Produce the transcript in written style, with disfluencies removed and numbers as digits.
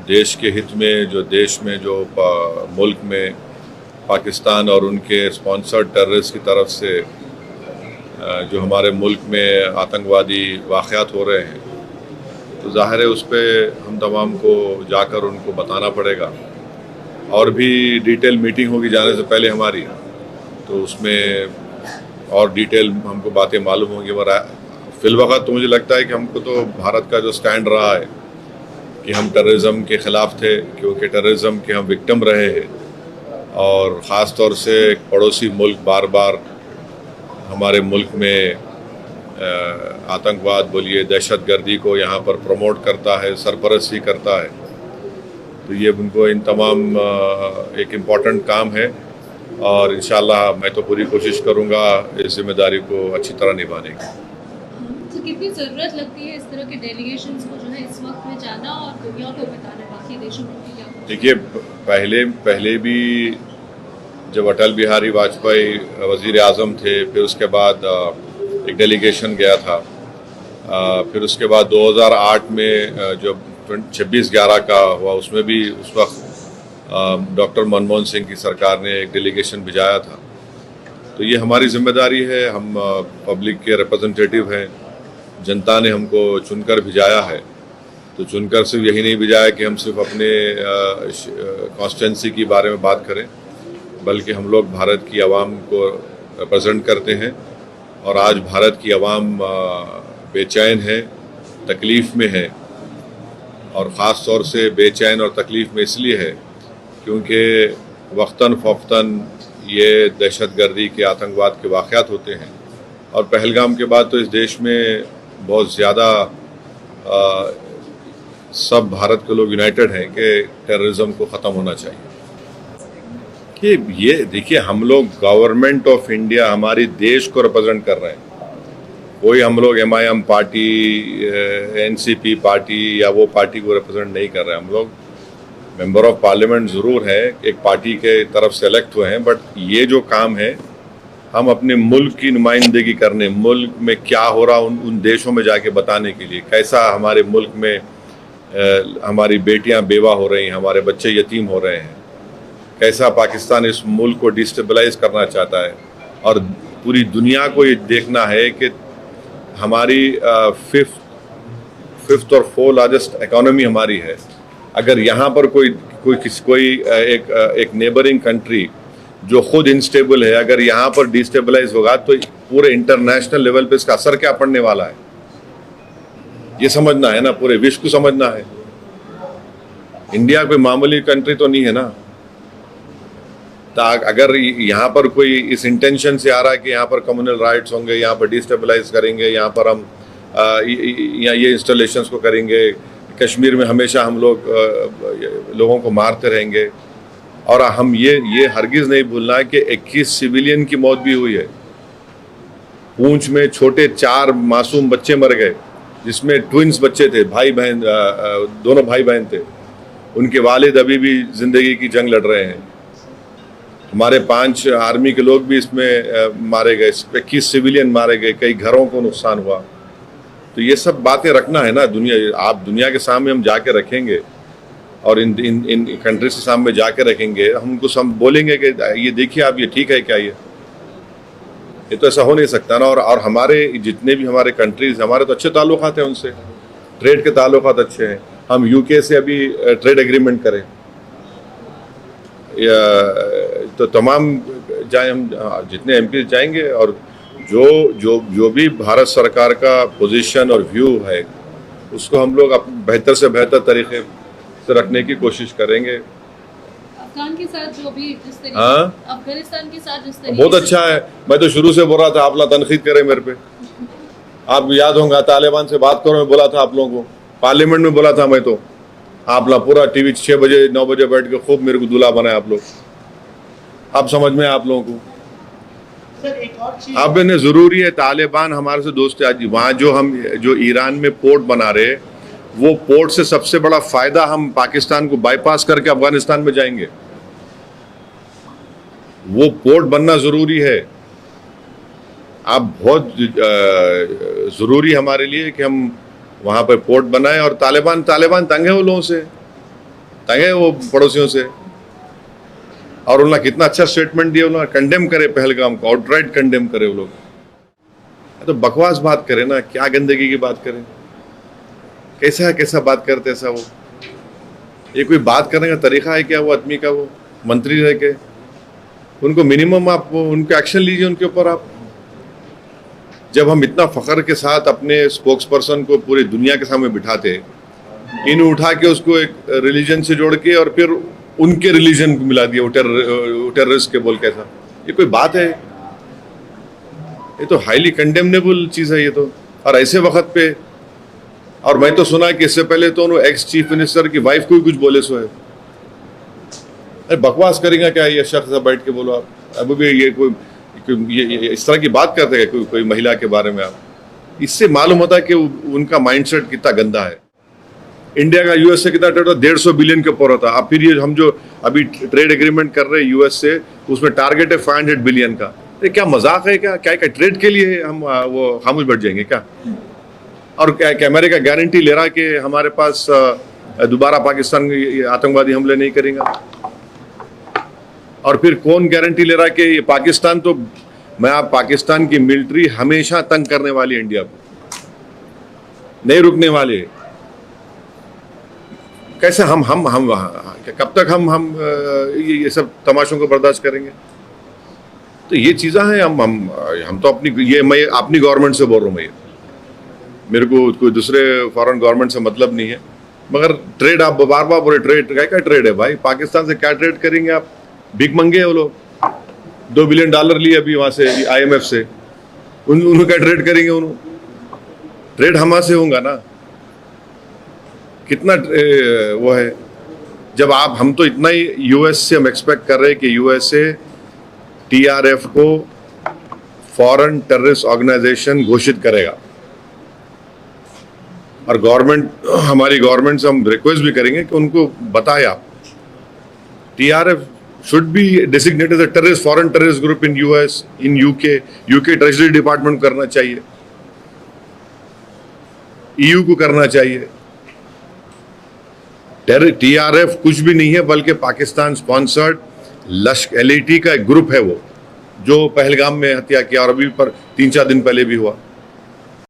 देश के हित में, जो देश में जो मुल्क में पाकिस्तान और उनके स्पॉन्सर्ड टेररिस्ट की तरफ से जो हमारे मुल्क में आतंकवादी वाक़यात हो रहे हैं, तो ज़ाहिर है उस पर हम तमाम को जाकर उनको बताना पड़ेगा। और भी डिटेल मीटिंग होगी जाने से पहले हमारी, तो उसमें और डिटेल हमको बातें मालूम होंगी। मगर फ़िलवक़्त तो मुझे लगता है कि हमको तो भारत का जो स्टैंड रहा है कि हम टेररिज्म के ख़िलाफ़ थे, क्योंकि टेररिज्म के हम विक्टिम रहे हैं। और ख़ास तौर से एक पड़ोसी मुल्क बार बार हमारे मुल्क में आतंकवाद बोलिए, दहशतगर्दी को यहाँ पर प्रमोट करता है, सरपरस्ती करता है। तो ये उनको इन तमाम एक इम्पॉर्टेंट काम है, और इंशाअल्लाह मैं तो पूरी कोशिश करूँगा इस जिम्मेदारी को अच्छी तरह निभाने की। तो कितनी ज़रूरत लगती है इस तरह के डेलीगेशंस को जो है इस वक्त में जाना और दुनिया को बताना, बाकी देशों में भी क्या? देखिए, पहले भी जब अटल बिहारी वाजपेयी वज़ीर आज़म थे, फिर उसके बाद एक डेलीगेशन गया था। फिर उसके बाद 2008 में जब 26/11 का हुआ, उसमें भी उस वक्त डॉक्टर मनमोहन सिंह की सरकार ने एक डेलीगेशन भिजाया था। तो ये हमारी जिम्मेदारी है, हम पब्लिक के रिप्रेजेंटेटिव हैं, जनता ने हमको चुनकर भिजाया है। तो चुनकर सिर्फ यही नहीं भिजाया कि हम सिर्फ अपने कॉन्स्टिट्यूंसी के बारे में बात करें, बल्कि हम लोग भारत की आवाम को रिप्रेजेंट करते हैं। और आज भारत की आवाम बेचैन है, तकलीफ़ में है, और ख़ास तौर से बेचैन और तकलीफ़ में इसलिए है क्योंकि वक्तन फ़ौक़तन ये दहशतगर्दी के, आतंकवाद के वाक़यात होते हैं। और पहलगाम के बाद तो इस देश में बहुत ज़्यादा सब भारत के लोग यूनाइटेड हैं कि टेररिज्म को ख़त्म होना चाहिए। कि ये देखिए, हम लोग गवर्नमेंट ऑफ इंडिया, हमारी देश को रिप्रेजेंट कर रहे हैं। कोई हम लोग MIM पार्टी, NCP पार्टी या वो पार्टी को रिप्रेजेंट नहीं कर रहे हैं। हम लोग मेंबर ऑफ पार्लियामेंट ज़रूर है, एक पार्टी के तरफ से इलेक्ट हुए हैं, बट ये जो काम है हम अपने मुल्क की नुमाइंदगी करने, मुल्क में क्या हो रहा उन देशों में जाके बताने के लिए, कैसा हमारे मुल्क में हमारी बेटियां बेवा हो रही हैं, हमारे बच्चे यतीम हो रहे हैं, कैसा पाकिस्तान इस मुल्क को डिस्टेबलाइज करना चाहता है। और पूरी दुनिया को ये देखना है कि हमारी फिफ्थ और 4th लार्जेस्ट इकोनॉमी हमारी है। अगर यहाँ पर कोई एक नेबरिंग कंट्री जो खुद इनस्टेबल है, अगर यहाँ पर डिस्टेबलाइज होगा तो पूरे इंटरनेशनल लेवल पे इसका असर क्या पड़ने वाला है, ये समझना है ना, पूरे विश्व को समझना है। इंडिया कोई मामूली कंट्री तो नहीं है ना। अगर यहाँ पर कोई इस इंटेंशन से आ रहा है कि यहाँ पर कम्युनल राइट्स होंगे, यहाँ पर डिस्टेबलाइज करेंगे, यहाँ पर हम ये इंस्टॉलेशंस को करेंगे, कश्मीर में हमेशा हम लोगों को मारते रहेंगे। और हम ये हरगिज़ नहीं भूलना है कि 21 सिविलियन की मौत भी हुई है। पूंछ में छोटे 4 मासूम बच्चे मर गए, जिसमें ट्विंस बच्चे थे, भाई बहन, दोनों भाई बहन थे। उनके वालिद अभी भी ज़िंदगी की जंग लड़ रहे हैं। हमारे 5 आर्मी के लोग भी इसमें मारे गए, 21 सिविलियन मारे गए, कई घरों को नुकसान हुआ। तो ये सब बातें रखना है ना, दुनिया के सामने हम जाके रखेंगे, और इन कंट्रीज के सामने जाके रखेंगे। हम उनको बोलेंगे कि ये देखिए आप, ये ठीक है क्या, ये तो ऐसा हो नहीं सकता ना। और हमारे जितने भी हमारे कंट्रीज, हमारे तो अच्छे ताल्लुकात हैं उनसे, ट्रेड के ताल्लुकात अच्छे हैं। हम UK से अभी ट्रेड एग्रीमेंट करें, तो तमाम जाए, हम जितने MP जाएंगे, और जो भी भारत सरकार का पोजीशन और व्यू है उसको हम लोग बेहतर से बेहतर तरीके से रखने की कोशिश करेंगे। अफगान के साथ जो भी जिस तरीके, अफगानिस्तान के साथ जिस तरीके, बहुत अच्छा है। मैं तो शुरू से बोल रहा था आप लोग तनकीद करें मेरे पे। आप याद होगा तालिबान से बात करो, मैं बोला था आप लोगों को, पार्लियामेंट में बोला था मैं तो। आप लोग पूरा TV 6 बजे 9 बजे बैठ के खूब मेरे को दूल्हा बनाए आप लोग। आप समझ में आप लोगों को अब इन्हें ज़रूरी है, तालिबान हमारे से दोस्त है। आज वहाँ जो ईरान में पोर्ट बना रहे, वो पोर्ट से सबसे बड़ा फ़ायदा हम पाकिस्तान को बाईपास करके अफगानिस्तान में जाएंगे। वो पोर्ट बनना ज़रूरी है। अब बहुत ज़रूरी हमारे लिए कि हम वहाँ पर पोर्ट बनाएं। और तालिबान तंग है उन लोगों से। तंग है वो पड़ोसियों से। और उन्होंने कितना अच्छा स्टेटमेंट दिया, उन्होंने कंडेम करे पहलगाम को, आउटराइट कंडेम करे वो लोग। तो बकवास बात करें ना, क्या गंदगी की बात करें, कैसा बात करते ऐसा वो, ये कोई बात करने का तरीका है क्या वो आदमी का? वो मंत्री रह के उनको मिनिमम आप उनके एक्शन लीजिए उनके ऊपर आप। जब हम इतना फख्र के साथ अपने स्पोक्स पर्सन को पूरी दुनिया के सामने बिठाते, इन उठा के उसको एक रिलीजन से जोड़ के और फिर उनके रिलीजन को मिला दिया, वो टेररिस्ट के बोल के, ऐसा ये कोई बात है? ये तो हाईली कंडेमनेबल चीज है ये तो। और ऐसे वक्त पे, और मैं तो सुना कि इससे पहले तो उन्होंने एक्स चीफ मिनिस्टर की वाइफ को भी कुछ बोले सो है। अरे बकवास करेंगे क्या ये शख्स? बैठ के बोलो आप, अब भी ये कोई ये इस तरह की बात करते हैं कोई महिला के बारे में आप? इससे मालूम होता है कि उनका माइंडसेट कितना गंदा है। इंडिया का यूएस से कितना ट्रेड होता? 150 बिलियन के ऊपर होता। अब फिर ये हम जो अभी ट्रेड एग्रीमेंट कर रहे हैं यूएस से, उसमें टारगेट है 500 बिलियन का। ये क्या मजाक है क्या? क्या ट्रेड के लिए हम वो खामोश बैठ जाएंगे क्या? और क्या अमेरिका गारंटी ले रहा है कि हमारे पास दोबारा पाकिस्तान आतंकवादी हमले नहीं करेंगे? और फिर कौन गारंटी ले रहा है कि ये पाकिस्तान, तो आप पाकिस्तान की मिलिट्री हमेशा तंग करने वाली है इंडिया को, नहीं रुकने वाले। कैसे हम कब तक हम ये सब तमाशों को बर्दाश्त करेंगे? तो ये चीज़ें हैं। हम तो मैं अपनी गवर्नमेंट से बोल रहा हूँ, मैं मेरे को कोई दूसरे फॉरेन गवर्नमेंट से मतलब नहीं है। मगर ट्रेड आप बार बार बोले, ट्रेड क्या ट्रेड है भाई? पाकिस्तान से क्या ट्रेड करेंगे आप? भीख मंगे वो लोग, $2 बिलियन लिए अभी वहां से IMF से, उन्होंने क्या ट्रेड करेंगे? उन्होंने ट्रेड हमारे से होगा ना? कितना वो है? जब हम तो इतना ही यूएस से हम एक्सपेक्ट कर रहे हैं कि यूएसए TRF को फॉरेन टेररिस्ट ऑर्गेनाइजेशन घोषित करेगा। और हमारी गवर्नमेंट से हम रिक्वेस्ट भी करेंगे कि उनको बताए आप, TRF should be designated as a terrorist, foreign terrorist group in US, in UK treasury department करना चाहिए, EU को करना चाहिए। TRF कुछ भी नहीं है बल्कि पाकिस्तान स्पॉन्सर्ड LAT का एक ग्रुप है वो, जो पहलगाम में हत्या किया और अभी पर 3-4 दिन पहले भी हुआ।